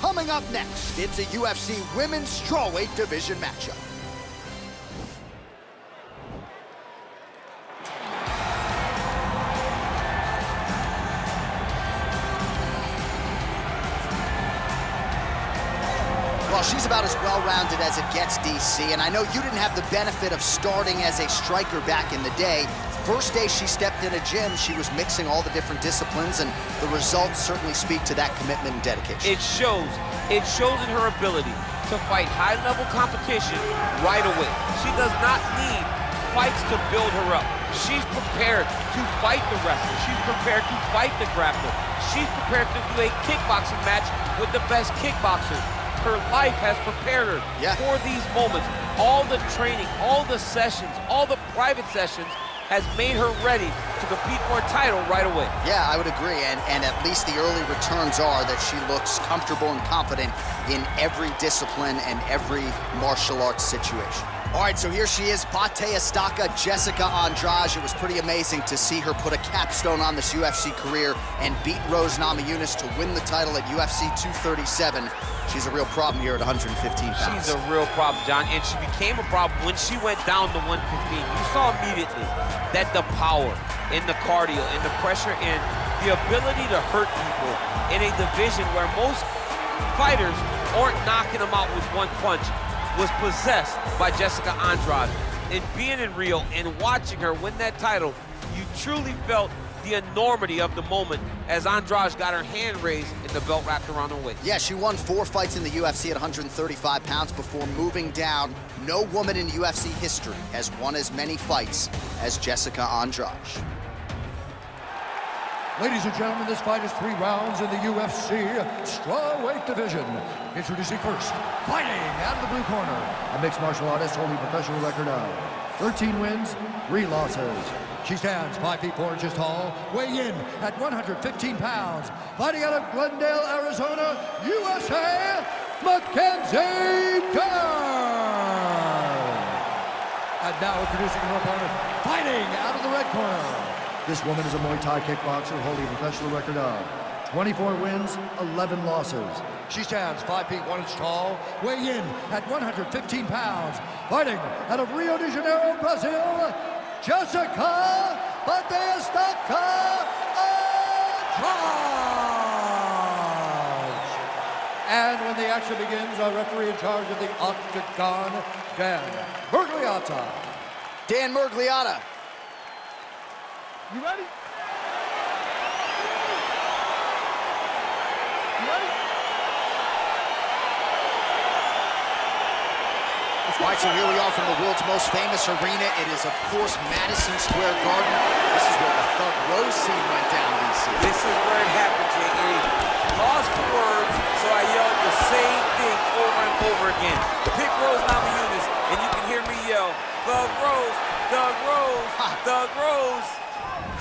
Coming up next, it's a UFC Women's Strawweight Division matchup. Well, she's about as well-rounded as it gets, DC, and I know you didn't have the benefit of starting as a striker back in the day. First day she stepped in a gym, she was mixing all the different disciplines, and the results certainly speak to that commitment and dedication. It shows. It shows in her ability to fight high-level competition right away. She does not need fights to build her up. She's prepared to fight the wrestler. She's prepared to fight the grappler. She's prepared to do a kickboxing match with the best kickboxers. Her life has prepared her for these moments. All the training, all the sessions, all the private sessions has made her ready to compete for a title right away. Yeah, I would agree, and at least the early returns are that she looks comfortable and confident in every discipline and every martial arts situation. All right, so here she is, Bate Estaca, Jessica Andrade. It was pretty amazing to see her put a capstone on this UFC career and beat Rose Namajunas to win the title at UFC 237. She's a real problem here at 115 pounds. She's a real problem, John, and she became a problem when she went down to 115. You saw immediately that the power and the cardio and the pressure and the ability to hurt people in a division where most fighters aren't knocking them out with one punch was possessed by Jessica Andrade. And being in Rio and watching her win that title, you truly felt the enormity of the moment as Andrade got her hand raised and the belt wrapped around her waist. Yeah, she won 4 fights in the UFC at 135 pounds before moving down. No woman in UFC history has won as many fights as Jessica Andrade. Ladies and gentlemen, this fight is 3 rounds in the UFC Strawweight Division. Introducing first, fighting out of the blue corner, a mixed martial artist holding a professional record of 13 wins, 3 losses. She stands 5 feet 4 inches tall, weighing in at 115 pounds, fighting out of Glendale, Arizona, USA, Mackenzie Dern. And now introducing her opponent, fighting out of the red corner. This woman is a Muay Thai kickboxer holding a professional record of 24 wins, 11 losses. She stands 5 feet 1 inch tall, weighing in at 115 pounds, fighting out of Rio de Janeiro, Brazil, Jessica Bate Estaca Andrade. And when the action begins, our referee in charge of the Octagon, Dan Murgliata. Dan Murgliata. You ready? All right, so here we are from the world's most famous arena. It is, of course, Madison Square Garden. This is where the Thug Rose scene went down, DC. This is where it happened, J.A. Lost for words, so I yelled the same thing over and over again. Pick Rose Namajunas, and you can hear me yell, Thug Rose, Thug Rose, Thug Rose.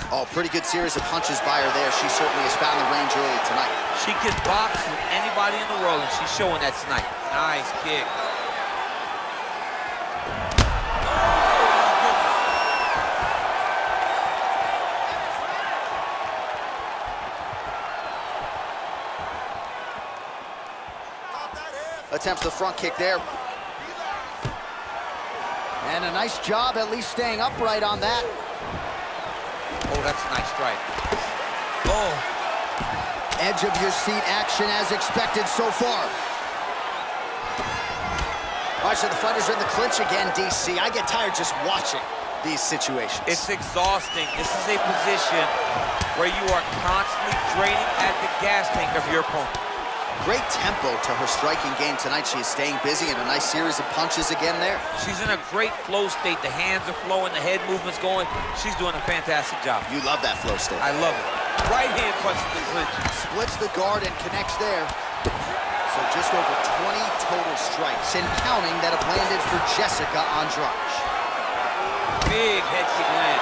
Oh, pretty good series of punches by her there. She certainly has found the range early tonight. She can box with anybody in the world, and she's showing that tonight. Nice kick. Attempts the front kick there. And a nice job at least staying upright on that. Oh, that's a nice strike. Oh. Edge of your seat action as expected so far. All right, so the fighters are in the clinch again, DC. I get tired just watching these situations. It's exhausting. This is a position where you are constantly draining at the gas tank of your opponent. Great tempo to her striking game tonight. She is staying busy and a nice series of punches again there. She's in a great flow state. The hands are flowing, the head movement's going. She's doing a fantastic job. You love that flow state. I love it. Right hand punches the clinch. Splits the guard and connects there. So just over 20 total strikes and counting that have landed for Jessica Andrade. Big head kick land.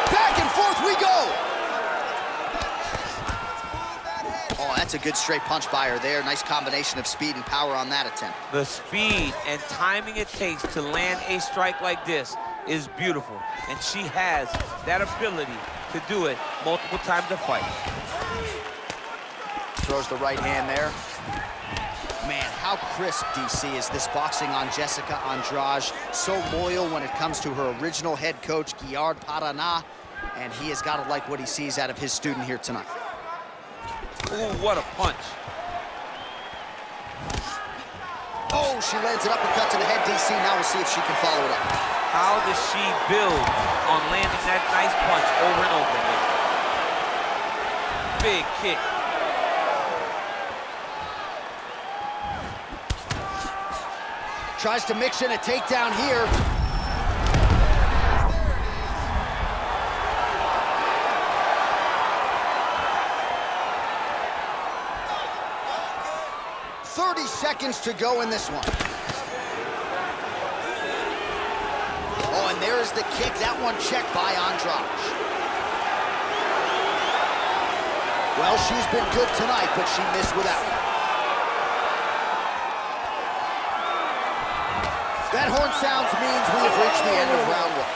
Back and forth we go. Oh, that's a good straight punch by her there. Nice combination of speed and power on that attempt. The speed and timing it takes to land a strike like this is beautiful. And she has that ability to do it multiple times a fight. Throws the right hand there. How crisp, DC, is this boxing on Jessica Andrade? So loyal when it comes to her original head coach, Guillard Paraná, and he has got to like what he sees out of his student here tonight. Ooh, what a punch. Oh, she lands an uppercut to the head, DC. Now we'll see if she can follow it up. How does she build on landing that nice punch over and over again? Big kick. Tries to mix in a takedown here. Seconds to go in this one. Oh, and there is the kick. That one checked by Andrade. Well, she's been good tonight, but she missed without it. That horn sounds means we have reached the end of round one.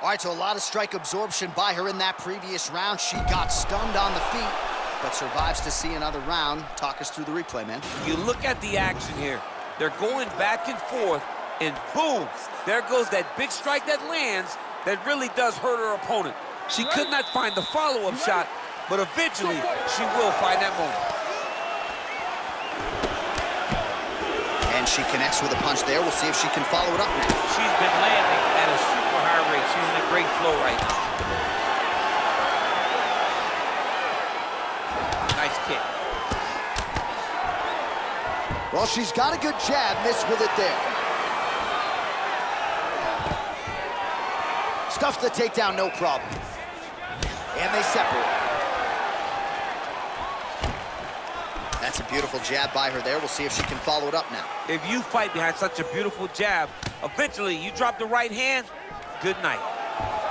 All right, so a lot of strike absorption by her in that previous round. She got stunned on the feet, but survives to see another round. Talk us through the replay, man. You look at the action here. They're going back and forth, and boom, there goes that big strike that lands that really does hurt her opponent. She could not find the follow-up shot, but eventually she will find that moment. And she connects with a punch there. We'll see if she can follow it up now. She's been landing at a super high rate. She's in a great flow right now. Nice kick. Well, she's got a good jab, missed with it there. Stuffs the takedown, no problem. And they separate. That's a beautiful jab by her there. We'll see if she can follow it up now. If you fight behind such a beautiful jab, eventually you drop the right hand, good night.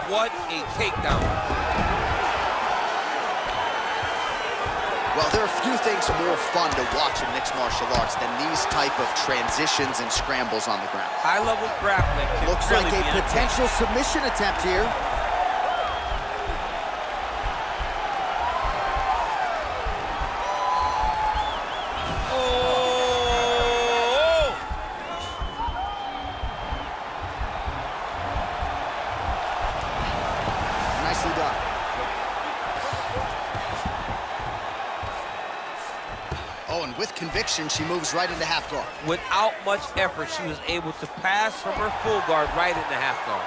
What a takedown. Well, there are few things more fun to watch in mixed martial arts than these type of transitions and scrambles on the ground. High-level grappling can looks really like a potential submission attempt here. With conviction, she moves right into half guard. Without much effort, she was able to pass from her full guard right into half guard.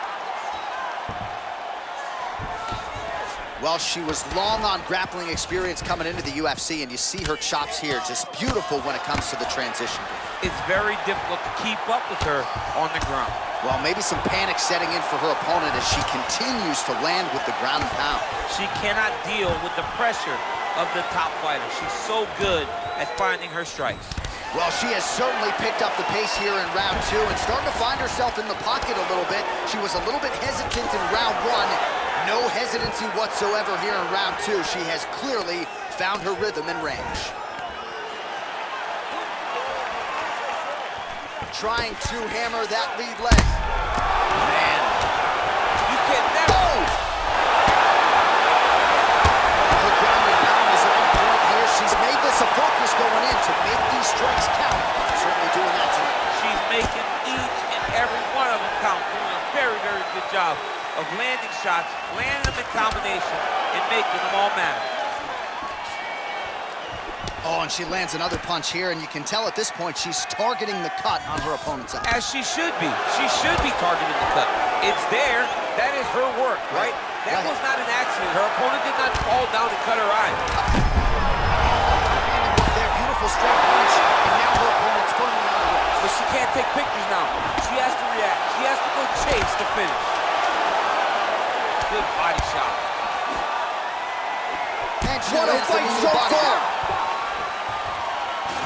Well, she was long on grappling experience coming into the UFC, and you see her chops here, just beautiful when it comes to the transition. It's very difficult to keep up with her on the ground. Well, maybe some panic setting in for her opponent as she continues to land with the ground and pound. She cannot deal with the pressure of the top fighter. She's so good at finding her strikes. Well, she has certainly picked up the pace here in round two and starting to find herself in the pocket a little bit. She was a little bit hesitant in round one. No hesitancy whatsoever here in round two. She has clearly found her rhythm and range. Trying to hammer that lead leg. Man, you can never... Her ground and pound is on point here. She's made this a focus going in to make these strikes count. Certainly doing that tonight. She's making each and every one of them count. Doing a very, very good job of landing shots, landing them in combination, and making them all matter. Oh, and she lands another punch here, and you can tell at this point she's targeting the cut on her opponent's eye. As she should be. She should be targeting the cut. It's there. That is her work, right? That was not an accident. Her opponent did not fall down and cut her eye. Their beautiful straight punch, and now her opponent's firmly on the ropes. But she can't take pictures now. She has to react. She has to go chase the finish. Good body shot. And what a fight so far!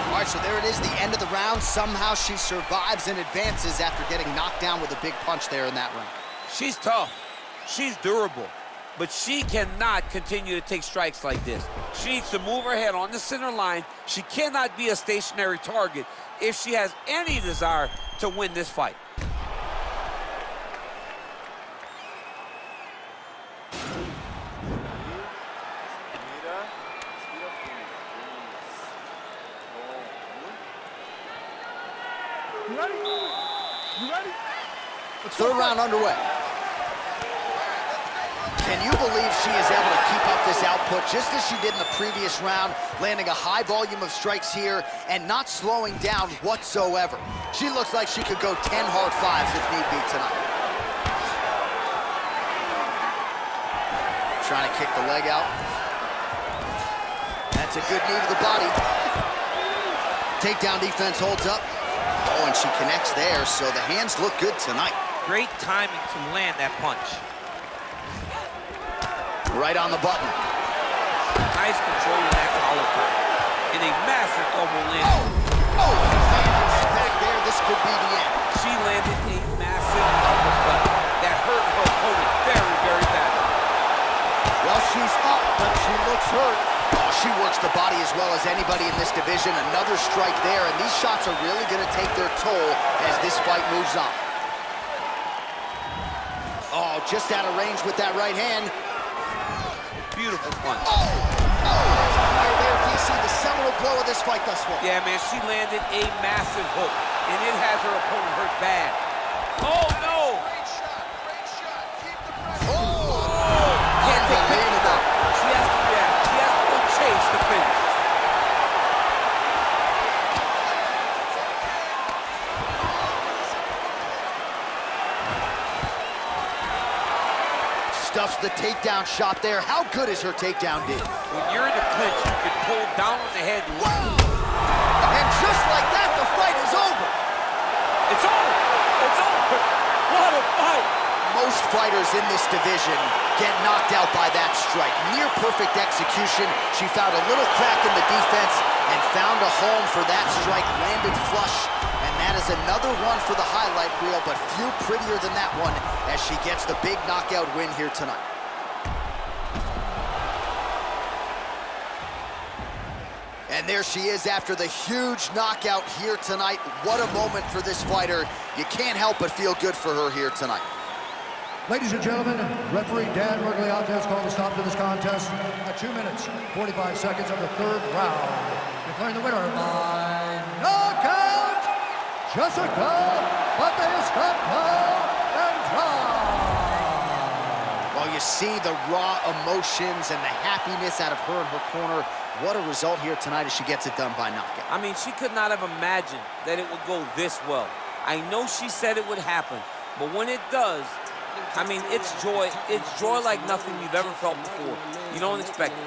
All right, so there it is, the end of the round. Somehow she survives and advances after getting knocked down with a big punch there in that round. She's tough. She's durable. but she cannot continue to take strikes like this. She needs to move her head on the center line. She cannot be a stationary target if she has any desire to win this fight. You ready? You ready? Third round underway. Can you believe she is able to keep up this output just as she did in the previous round, landing a high volume of strikes here and not slowing down whatsoever? She looks like she could go 10 hard fives if need be tonight. Trying to kick the leg out. That's a good knee to the body. Takedown defense holds up. Oh, and she connects there, so the hands look good tonight. Great timing to land that punch. Right on the button. Nice control of that collar tie. And a massive elbow landing. Oh, landed back there. This could be the end. She landed a massive uppercut that hurt her opponent very, very badly. Well, she's up, but she looks hurt. Oh, she works the body as well as anybody in this division. Another strike there, and these shots are really going to take their toll as this fight moves on. Oh, just out of range with that right hand. Beautiful punch. Oh, right there, DC, the seminal blow of this fight thus far. Yeah, man, she landed a massive hook, and it has her opponent hurt bad. Oh, no! Great shot, keep the pressure. Can't take it. She has to react. She has to go chase the finish. Stuffs the takedown shot there. How good is her takedown, D? When you're in the clinch, you can pull down on the head. And just like that, the fight is over. It's over. It's over. What a fight. Most fighters in this division get knocked out by that strike. Near perfect execution. She found a little crack in the defense and found a home for that strike. Landed flush. And that is another one for the highlight reel, but few prettier than that one as she gets the big knockout win here tonight. And there she is after the huge knockout here tonight. What a moment for this fighter. You can't help but feel good for her here tonight. Ladies and gentlemen, referee Dan Mergliata has called a stop to this contest at 2 minutes, 45 seconds of the third round. Declaring the winner by knockout, Jessica Andrade. Well, you see the raw emotions and the happiness out of her in her corner. What a result here tonight as she gets it done by knockout. I mean, she could not have imagined that it would go this well. I know she said it would happen, but when it does, I mean, it's joy. It's joy like nothing you've ever felt before. You don't expect it.